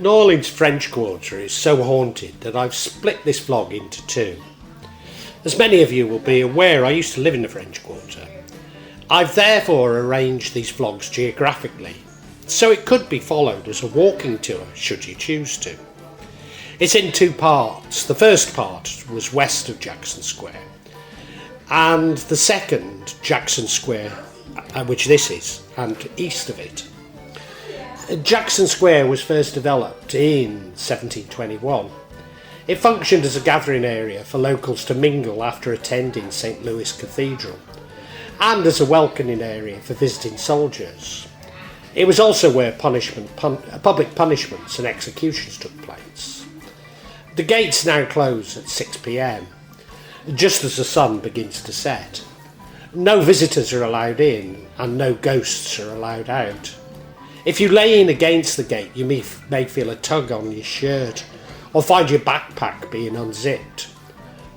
New Orleans French Quarter is so haunted that I've split this vlog into two. As many of you will be aware, I used to live in the French Quarter. I've therefore arranged these vlogs geographically, so it could be followed as a walking tour should you choose to. It's in two parts. The first part was west of Jackson Square, and the second, Jackson Square, which this is, and east of it. Jackson Square was first developed in 1721. It functioned as a gathering area for locals to mingle after attending St. Louis Cathedral, and as a welcoming area for visiting soldiers. It was also where public punishments and executions took place. The gates now close at 6 p.m, just as the sun begins to set. No visitors are allowed in, and no ghosts are allowed out. If you lean against the gate, you may feel a tug on your shirt, or find your backpack being unzipped.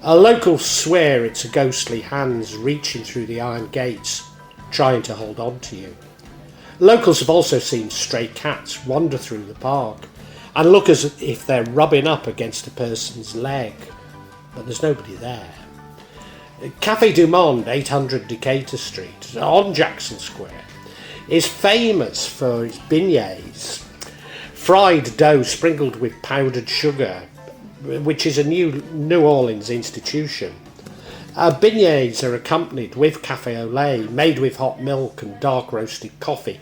Locals swear it's a ghostly hands reaching through the iron gates, trying to hold on to you. Locals have also seen stray cats wander through the park, and look as if they're rubbing up against a person's leg, but there's nobody there. Café du Monde, 800 Decatur Street, on Jackson Square, is famous for its beignets, fried dough sprinkled with powdered sugar, which is a New Orleans institution. Beignets are accompanied with café au lait, made with hot milk and dark roasted coffee,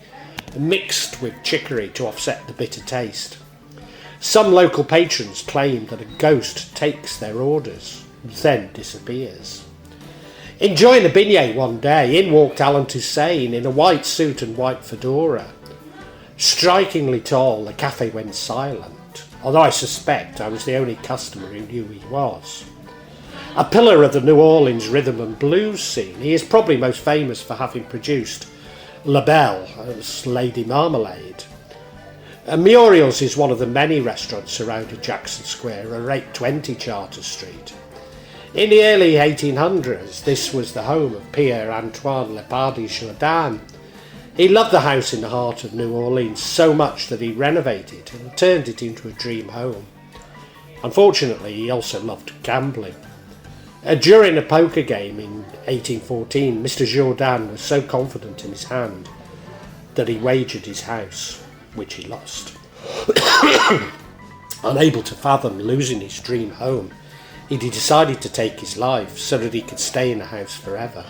mixed with chicory to offset the bitter taste. Some local patrons claim that a ghost takes their orders, then disappears. Enjoying a beignet one day, in walked Alan Toussaint in a white suit and white fedora. Strikingly tall, the cafe went silent, although I suspect I was the only customer who knew he was. A pillar of the New Orleans rhythm and blues scene, he is probably most famous for having produced La Belle as Lady Marmalade. Muriel's is one of the many restaurants surrounding Jackson Square at 820 Charter Street. In the early 1800s, this was the home of Pierre Antoine Lepardi Jourdan. He loved the house in the heart of New Orleans so much that he renovated and turned it into a dream home. Unfortunately, he also loved gambling. During a poker game in 1814, Mr. Jourdan was so confident in his hand that he wagered his house, which he lost. Unable to fathom losing his dream home, he decided to take his life so that he could stay in the house forever.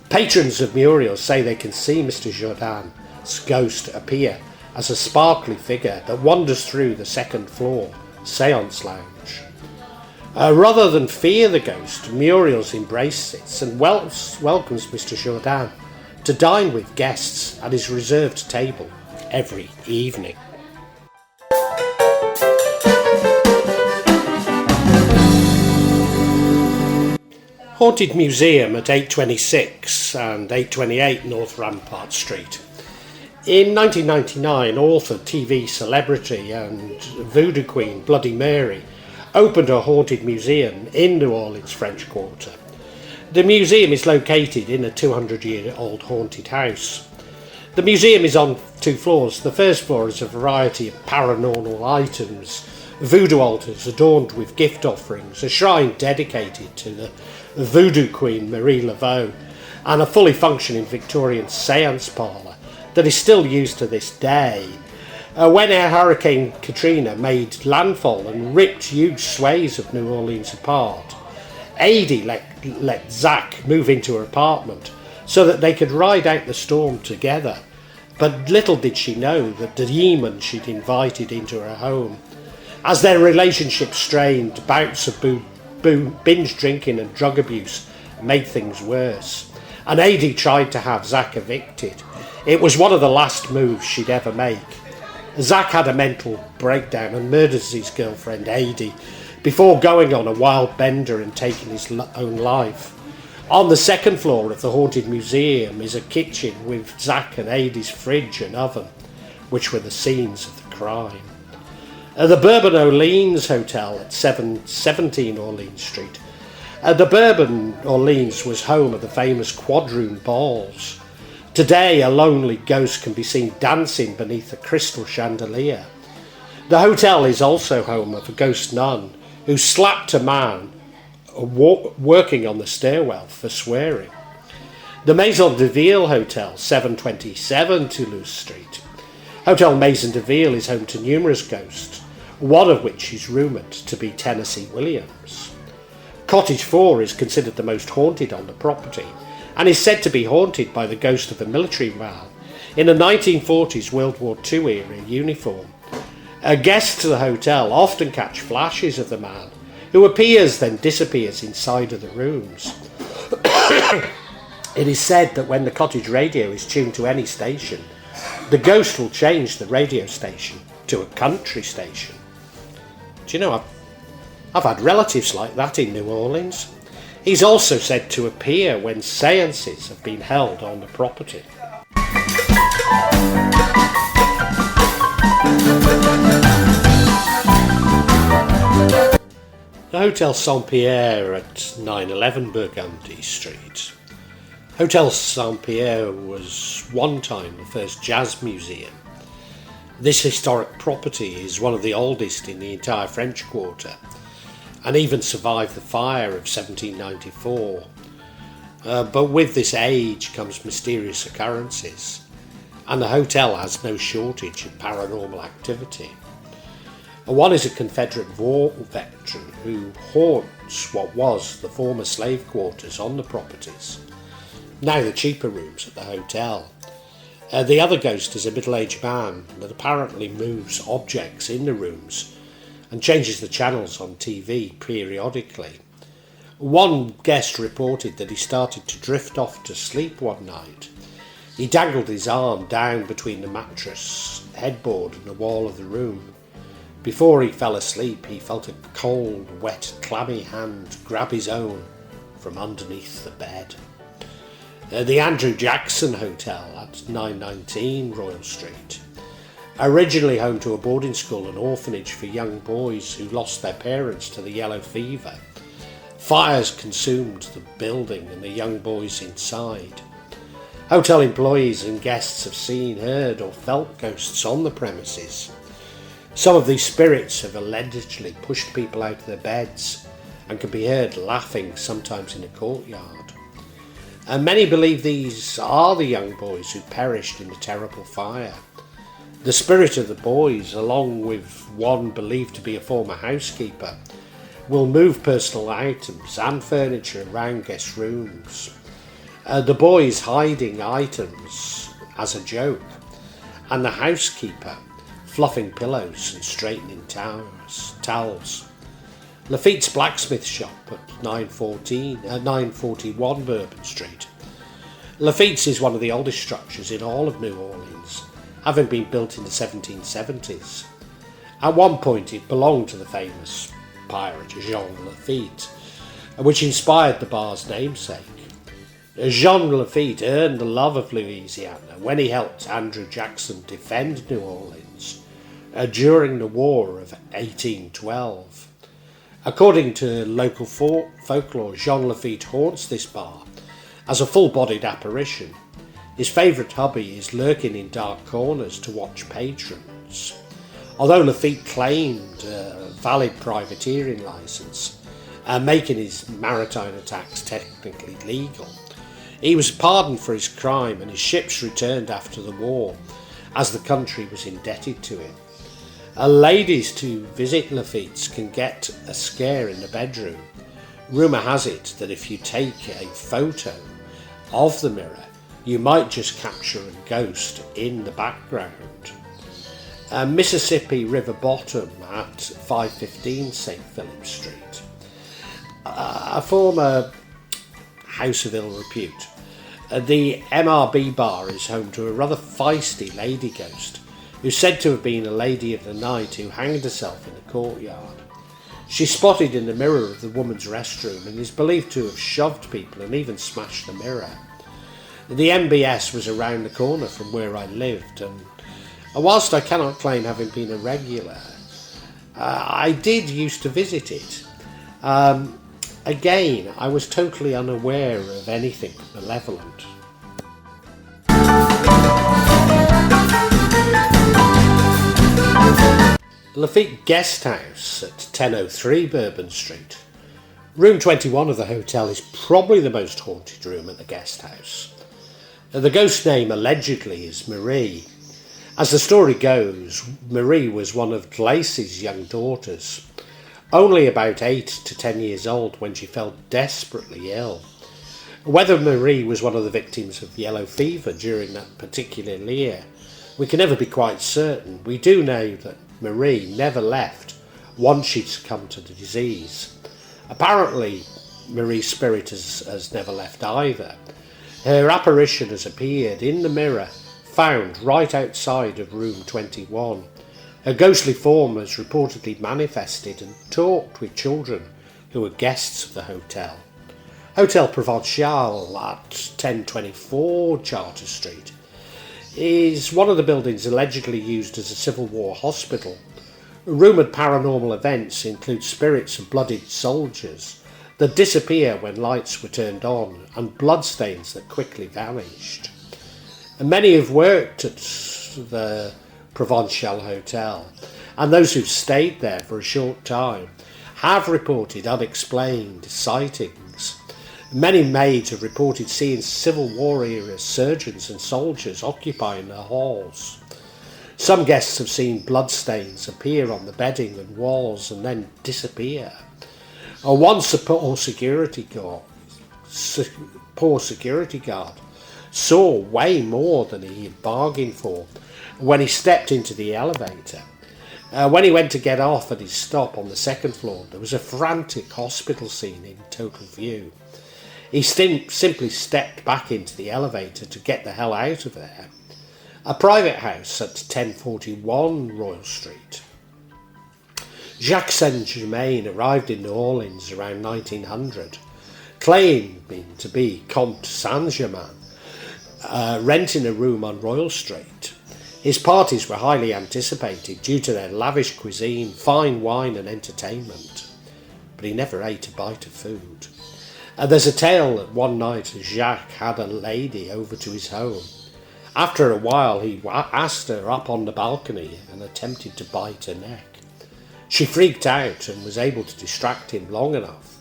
Patrons of Muriel say they can see Mr. Jourdan's ghost appear as a sparkly figure that wanders through the second floor seance lounge. Rather than fear the ghost, Muriel's embraces it and welcomes Mr. Jourdan to dine with guests at his reserved table every evening. Haunted Museum at 826 and 828 North Rampart Street. In 1999, author, TV celebrity and voodoo queen Bloody Mary opened a haunted museum in New Orleans French Quarter. The museum is located in a 200-year-old haunted house. The museum is on two floors. The first floor is a variety of paranormal items, voodoo altars adorned with gift offerings, a shrine dedicated to the voodoo queen Marie Laveau, and a fully functioning Victorian seance parlour that is still used to this day. When Hurricane Katrina made landfall and ripped huge swathes of New Orleans apart, Adie let Jacques move into her apartment so that they could ride out the storm together. But little did she know that the demon she'd invited into her home. As their relationship strained, bouts of binge drinking and drug abuse made things worse, and Adie tried to have Jacques evicted. It was one of the last moves she'd ever make. Jacques had a mental breakdown and murdered his girlfriend Adie before going on a wild bender and taking his own life. On the second floor of the haunted museum is a kitchen with Jacques and Adie's fridge and oven, which were the scenes of the crime. The Bourbon Orleans Hotel at 717 Orleans Street. The Bourbon Orleans was home of the famous quadroon balls. Today, a lonely ghost can be seen dancing beneath a crystal chandelier. The hotel is also home of a ghost nun who slapped a man working on the stairwell for swearing. The Maison de Ville Hotel, 727 Toulouse Street. Hotel Maison de Ville is home to numerous ghosts, one of which is rumoured to be Tennessee Williams. Cottage 4 is considered the most haunted on the property and is said to be haunted by the ghost of a military man in a 1940s World War II era uniform. Guests to the hotel often catch flashes of the man, who appears then disappears inside of the rooms. It is said that when the cottage radio is tuned to any station, the ghost will change the radio station to a country station. Do you know, I've had relatives like that in New Orleans. He's also said to appear when seances have been held on the property. The Hotel Saint-Pierre at 911 Burgundy Street. Hotel Saint-Pierre was one time the first jazz museum. This historic property is one of the oldest in the entire French Quarter and even survived the fire of 1794. But with this age comes mysterious occurrences, and the hotel has no shortage of paranormal activity. One is a Confederate war veteran who haunts what was the former slave quarters on the properties, now the cheaper rooms at the hotel. The other ghost is a middle-aged man that apparently moves objects in the rooms and changes the channels on TV periodically. One guest reported that he started to drift off to sleep one night. He dangled his arm down between the mattress headboard and the wall of the room. Before he fell asleep, he felt a cold, wet, clammy hand grab his own from underneath the bed. The Andrew Jackson Hotel at 919 Royal Street. Originally home to a boarding school and orphanage for young boys who lost their parents to the yellow fever, fires consumed the building and the young boys inside. Hotel employees and guests have seen, heard or felt ghosts on the premises. Some of these spirits have allegedly pushed people out of their beds and can be heard laughing sometimes in the courtyard. And many believe these are the young boys who perished in the terrible fire. The spirit of the boys, along with one believed to be a former housekeeper, will move personal items and furniture around guest rooms. The boys hiding items as a joke, and the housekeeper fluffing pillows and straightening towels. Lafitte's Blacksmith shop at 941 Bourbon Street. Lafitte's is one of the oldest structures in all of New Orleans, having been built in the 1770s. At one point it belonged to the famous pirate Jean Lafitte, which inspired the bar's namesake. Jean Lafitte earned the love of Louisiana when he helped Andrew Jackson defend New Orleans during the War of 1812. According to local folklore, Jean Lafitte haunts this bar as a full-bodied apparition. His favourite hobby is lurking in dark corners to watch patrons. Although Lafitte claimed a valid privateering licence, making his maritime attacks technically legal, he was pardoned for his crime and his ships returned after the war, as the country was indebted to him. Ladies to visit Lafitte's can get a scare in the bedroom. Rumour has it that if you take a photo of the mirror, you might just capture a ghost in the background. Mississippi River Bottom at 515 St. Philip Street. A former house of ill repute. The MRB bar is home to a rather feisty lady ghost who's said to have been a lady of the night who hanged herself in the courtyard. She's spotted in the mirror of the woman's restroom and is believed to have shoved people and even smashed the mirror. The MBS was around the corner from where I lived, and whilst I cannot claim having been a regular, I did used to visit it. Again, I was totally unaware of anything malevolent. Lafitte Guest House at 1003 Bourbon Street. Room 21 of the hotel is probably the most haunted room at the guest house. The ghost name allegedly is Marie. As the story goes, Marie was one of Glace's young daughters, only about 8 to 10 years old when she fell desperately ill. Whether Marie was one of the victims of yellow fever during that particular year, we can never be quite certain. We do know that Marie never left once she'd succumbed to the disease. Apparently, Marie's spirit has never left either. Her apparition has appeared in the mirror found right outside of room 21. Her ghostly form has reportedly manifested and talked with children who were guests of the hotel. Hotel Provincial at 1024 Charter Street is one of the buildings allegedly used as a Civil War hospital. Rumoured paranormal events include spirits of bloodied soldiers that disappear when lights were turned on and bloodstains that quickly vanished. And many have worked at the Provincial Hotel, and those who've stayed there for a short time have reported unexplained sightings. Many maids have reported seeing Civil War era surgeons and soldiers occupying the halls. Some guests have seen bloodstains appear on the bedding and walls and then disappear. Once a poor security guard saw way more than he had bargained for when he stepped into the elevator. When he went to get off at his stop on the second floor, there was a frantic hospital scene in total view. He simply stepped back into the elevator to get the hell out of there. A private house at 1041 Royal Street. Jacques and Germain arrived in New Orleans around 1900, claiming to be Comte Saint-Germain, renting a room on Royal Street. His parties were highly anticipated due to their lavish cuisine, fine wine and entertainment, but he never ate a bite of food. There's a tale that one night Jacques had a lady over to his home. After a while he asked her up on the balcony and attempted to bite her neck. She freaked out and was able to distract him long enough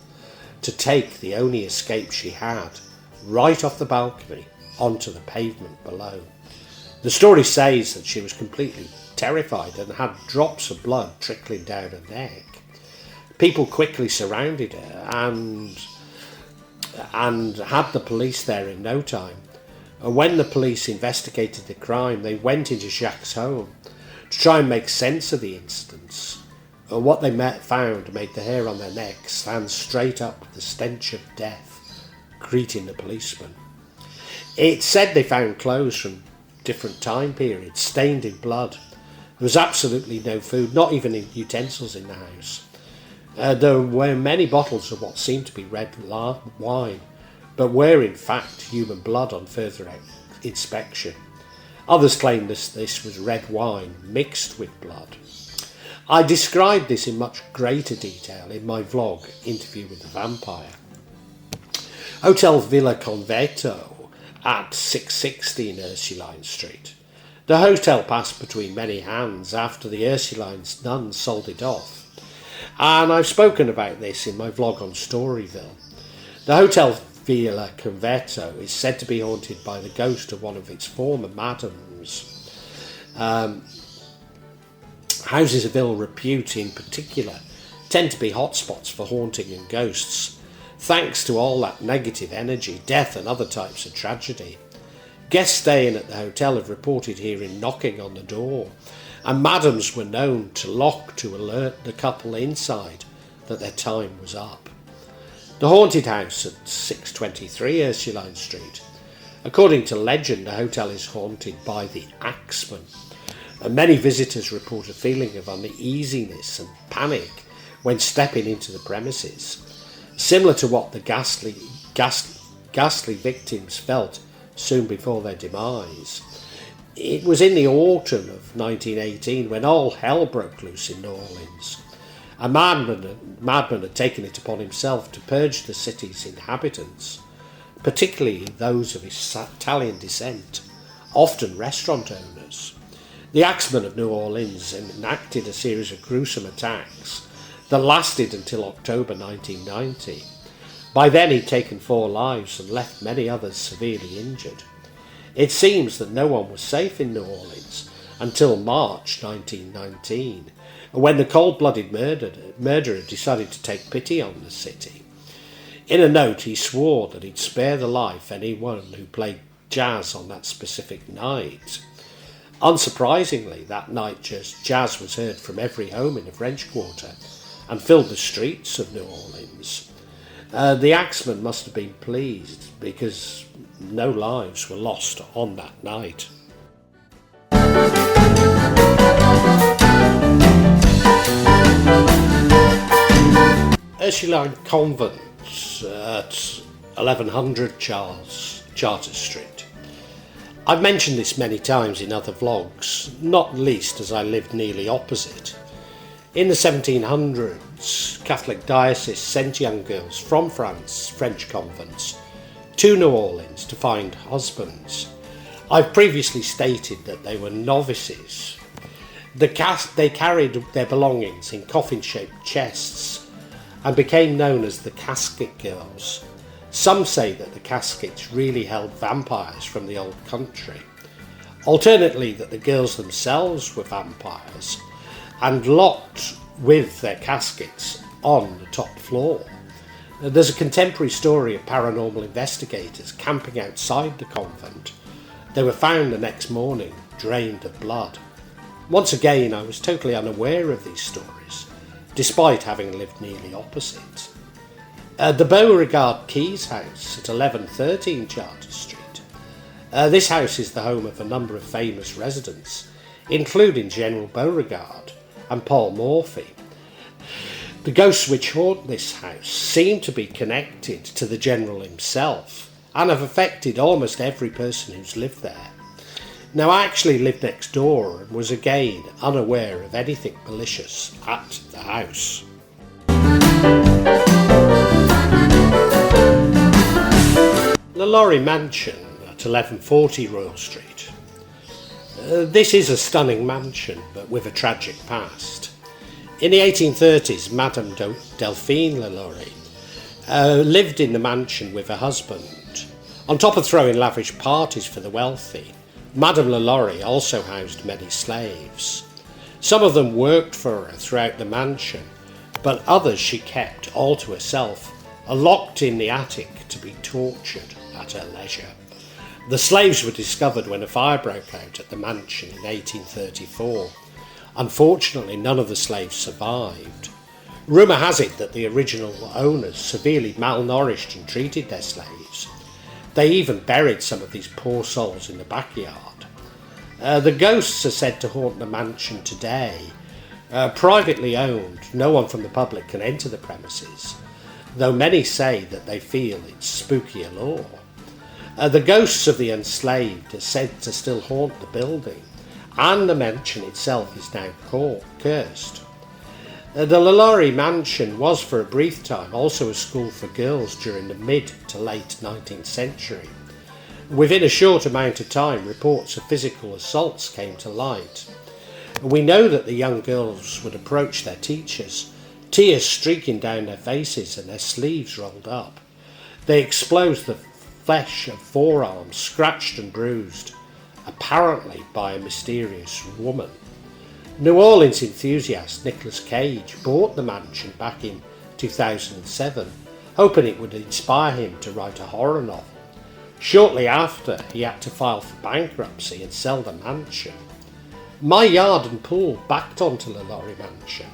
to take the only escape she had right off the balcony onto the pavement below. The story says that she was completely terrified and had drops of blood trickling down her neck. People quickly surrounded her and had the police there in no time. And when the police investigated the crime, they went into Jacques' home to try and make sense of the incidents. And what they found made the hair on their neck stand straight up with the stench of death greeting the policeman. It said they found clothes from different time periods stained in blood. There was absolutely no food, not even utensils in the house. There were many bottles of what seemed to be red wine, but were in fact human blood on further inspection. Others claimed this was red wine mixed with blood. I described this in much greater detail in my vlog, Interview with the Vampire. Hotel Villa Convento at 616 Ursuline Street. The hotel passed between many hands after the Ursuline's nuns sold it off, and I've spoken about this in my vlog on Storyville. The Hotel Villa Convento is said to be haunted by the ghost of one of its former madams. Houses of ill repute in particular tend to be hotspots for haunting and ghosts, thanks to all that negative energy, death and other types of tragedy. Guests staying at the hotel have reported hearing knocking on the door, and madams were known to lock to alert the couple inside that their time was up. The haunted house at 623 Ursuline Street. According to legend, the hotel is haunted by the Axeman, and many visitors report a feeling of uneasiness and panic when stepping into the premises, similar to what the ghastly victims felt soon before their demise. It was in the autumn of 1918 when all hell broke loose in New Orleans. A madman had taken it upon himself to purge the city's inhabitants, particularly those of Italian descent, often restaurant owners. The Axemen of New Orleans enacted a series of gruesome attacks that lasted until October 1990. By then he'd taken 4 lives and left many others severely injured. It seems that no one was safe in New Orleans until March 1919, when the cold-blooded murderer decided to take pity on the city. In a note, he swore that he'd spare the life anyone who played jazz on that specific night. Unsurprisingly, that night jazz was heard from every home in the French Quarter and filled the streets of New Orleans. The Axemen must have been pleased because no lives were lost on that night. Ursuline Convent at 1100 Charter Street. I've mentioned this many times in other vlogs, not least as I lived nearly opposite. In the 1700s, Catholic diocese sent young girls from France, French convents, to New Orleans to find husbands. I've previously stated that they were novices. They carried their belongings in coffin-shaped chests and became known as the casket girls. Some say that the caskets really held vampires from the old country. Alternately, that the girls themselves were vampires and locked with their caskets on the top floor. There's a contemporary story of paranormal investigators camping outside the convent. They were found the next morning, drained of blood. Once again, I was totally unaware of these stories, despite having lived nearly opposite. The Beauregard-Keyes House at 1113 Charter Street. This house is the home of a number of famous residents, including General Beauregard and Paul Morphy. The ghosts which haunt this house seem to be connected to the General himself and have affected almost every person who's lived there. Now, I actually lived next door and was again unaware of anything malicious at the house. Lalaurie Mansion at 1140 Royal Street. This is a stunning mansion, but with a tragic past. In the 1830s, Madame Delphine Lalaurie lived in the mansion with her husband. On top of throwing lavish parties for the wealthy, Madame Lalaurie also housed many slaves. Some of them worked for her throughout the mansion, but others she kept all to herself, locked in the attic to be tortured at her leisure. The slaves were discovered when a fire broke out at the mansion in 1834. Unfortunately, none of the slaves survived. Rumour has it that the original owners severely malnourished and treated their slaves. They even buried some of these poor souls in the backyard. The ghosts are said to haunt the mansion today. Privately owned, no one from the public can enter the premises, though many say that they feel its spooky allure. The ghosts of the enslaved are said to still haunt the building, and the mansion itself is now cursed. The Lalaurie Mansion was for a brief time also a school for girls during the mid to late 19th century. Within a short amount of time, reports of physical assaults came to light. We know that the young girls would approach their teachers, tears streaking down their faces and their sleeves rolled up. They exposed the flesh of forearms scratched and bruised, apparently by a mysterious woman. New Orleans enthusiast Nicolas Cage bought the mansion back in 2007, hoping it would inspire him to write a horror novel. Shortly after, he had to file for bankruptcy and sell the mansion. My yard and pool backed onto Lalaurie Mansion,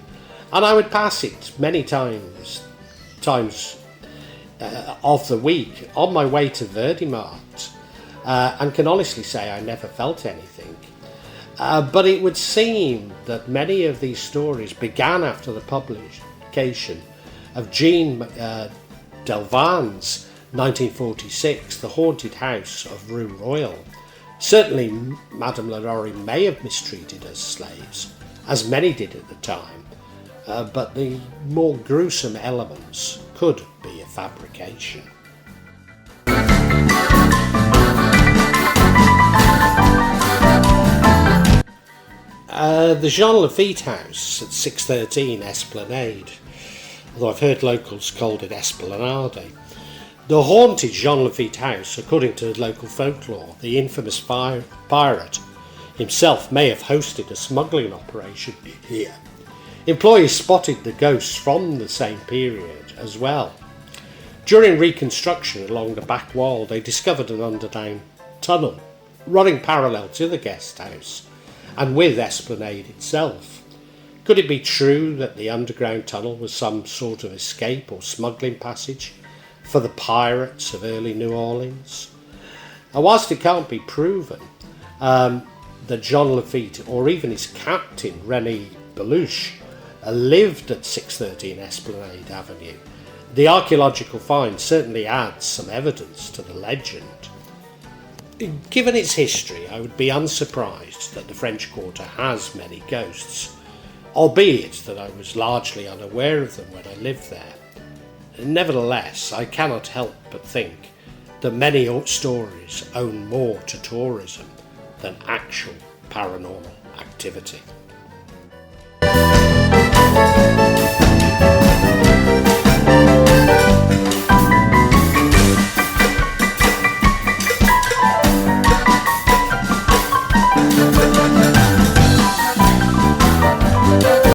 and I would pass it many times of the week on my way to Verdi-Mart, and can honestly say I never felt anything. But it would seem that many of these stories began after the publication of Jean Delvan's 1946 The Haunted House of Rue Royale. Certainly Madame Lalaurie may have mistreated her slaves, as many did at the time, but the more gruesome elements could be a fabrication. the Jean Lafitte House at 613 Esplanade, although I've heard locals called it Esplanade. The haunted Jean Lafitte House, according to local folklore, the infamous pirate himself may have hosted a smuggling operation here. Employees spotted the ghosts from the same period as well. During reconstruction along the back wall, they discovered an underground tunnel running parallel to the guest house and with Esplanade itself. Could it be true that the underground tunnel was some sort of escape or smuggling passage for the pirates of early New Orleans? And whilst it can't be proven that John Lafitte or even his captain, René Beluche, lived at 613 Esplanade Avenue, the archaeological find certainly adds some evidence to the legend. Given its history, I would be unsurprised that the French Quarter has many ghosts, albeit that I was largely unaware of them when I lived there. Nevertheless, I cannot help but think that many stories owe more to tourism than actual paranormal activity.